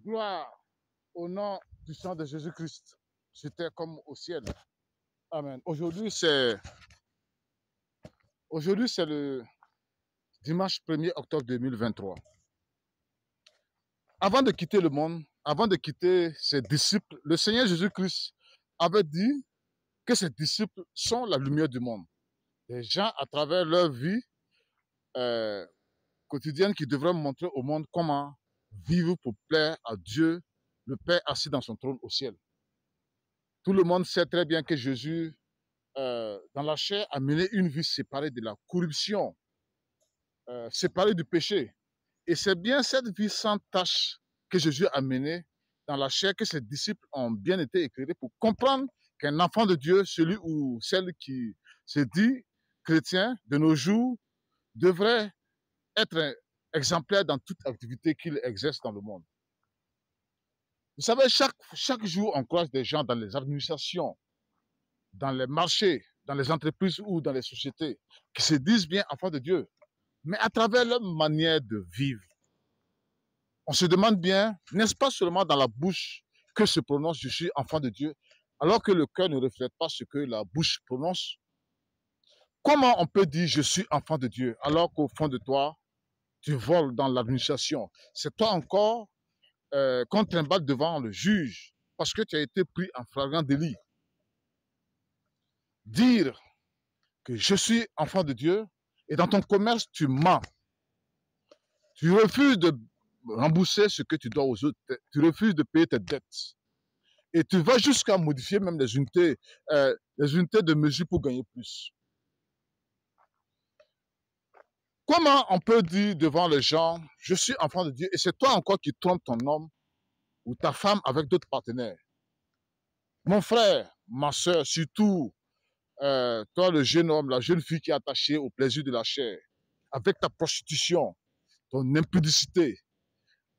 Gloire au nom puissant de Jésus-Christ. J'étais comme au ciel. Amen. Aujourd'hui, c'est le dimanche 1er octobre 2023. Avant de quitter le monde, avant de quitter ses disciples, le Seigneur Jésus-Christ avait dit que ses disciples sont la lumière du monde. Les gens, à travers leur vie quotidienne, qui devraient montrer au monde comment vivre pour plaire à Dieu, le Père assis dans son trône au ciel. Tout le monde sait très bien que Jésus, dans la chair, a mené une vie séparée de la corruption, séparée du péché. Et c'est bien cette vie sans tache que Jésus a menée dans la chair que ses disciples ont bien été éclairés pour comprendre qu'un enfant de Dieu, celui ou celle qui se dit chrétien de nos jours, devrait être exemplaire dans toute activité qu'il exerce dans le monde. Vous savez, chaque jour, on croise des gens dans les administrations, dans les marchés, dans les entreprises ou dans les sociétés, qui se disent bien enfants de Dieu, mais à travers leur manière de vivre. On se demande bien, n'est-ce pas seulement dans la bouche que se prononce « je suis enfant de Dieu », alors que le cœur ne reflète pas ce que la bouche prononce? Comment on peut dire « je suis enfant de Dieu » alors qu'au fond de toi, tu voles dans l'administration? C'est toi encore qu'on trimballe devant le juge parce que tu as été pris en flagrant délit. Dire que je suis enfant de Dieu et dans ton commerce, tu mens. Tu refuses de rembourser ce que tu dois aux autres. Tu refuses de payer tes dettes. Et tu vas jusqu'à modifier même les unités de mesure pour gagner plus. Comment on peut dire devant les gens, je suis enfant de Dieu, et c'est toi encore qui trompes ton homme ou ta femme avec d'autres partenaires? Mon frère, ma soeur, surtout toi le jeune homme, la jeune fille qui est attachée au plaisir de la chair, avec ta prostitution, ton impudicité,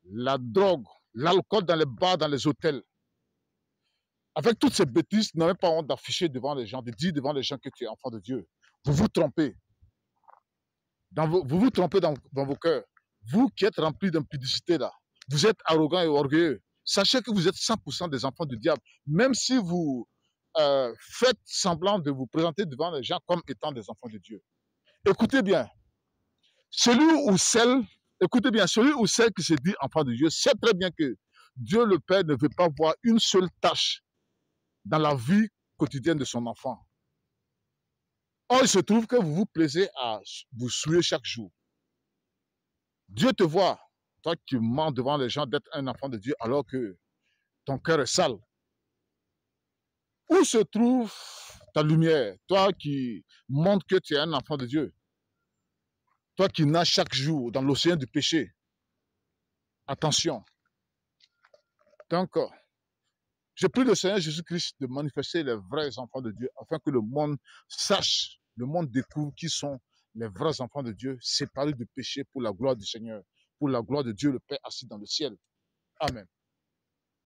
la drogue, l'alcool dans les bars, dans les hôtels, avec toutes ces bêtises, tu n'as même pas honte d'afficher devant les gens, de dire devant les gens que tu es enfant de Dieu. Vous vous trompez. Vous vous trompez dans vos cœurs. Vous qui êtes remplis d'impudicité là, vous êtes arrogant et orgueilleux. Sachez que vous êtes 100% des enfants du diable. Même si vous faites semblant de vous présenter devant les gens comme étant des enfants de Dieu. Écoutez bien. Écoutez bien, celui ou celle qui se dit enfant de Dieu sait très bien que Dieu le Père ne veut pas voir une seule tâche dans la vie quotidienne de son enfant. Or, il se trouve que vous vous plaisez à vous souiller chaque jour. Dieu te voit, toi qui mens devant les gens d'être un enfant de Dieu alors que ton cœur est sale. Où se trouve ta lumière, toi qui montres que tu es un enfant de Dieu? Toi qui nages chaque jour dans l'océan du péché. Attention. Donc, je prie le Seigneur Jésus-Christ de manifester les vrais enfants de Dieu afin que le monde sache, le monde découvre qui sont les vrais enfants de Dieu, séparés du péché pour la gloire du Seigneur, pour la gloire de Dieu le Père assis dans le ciel. Amen.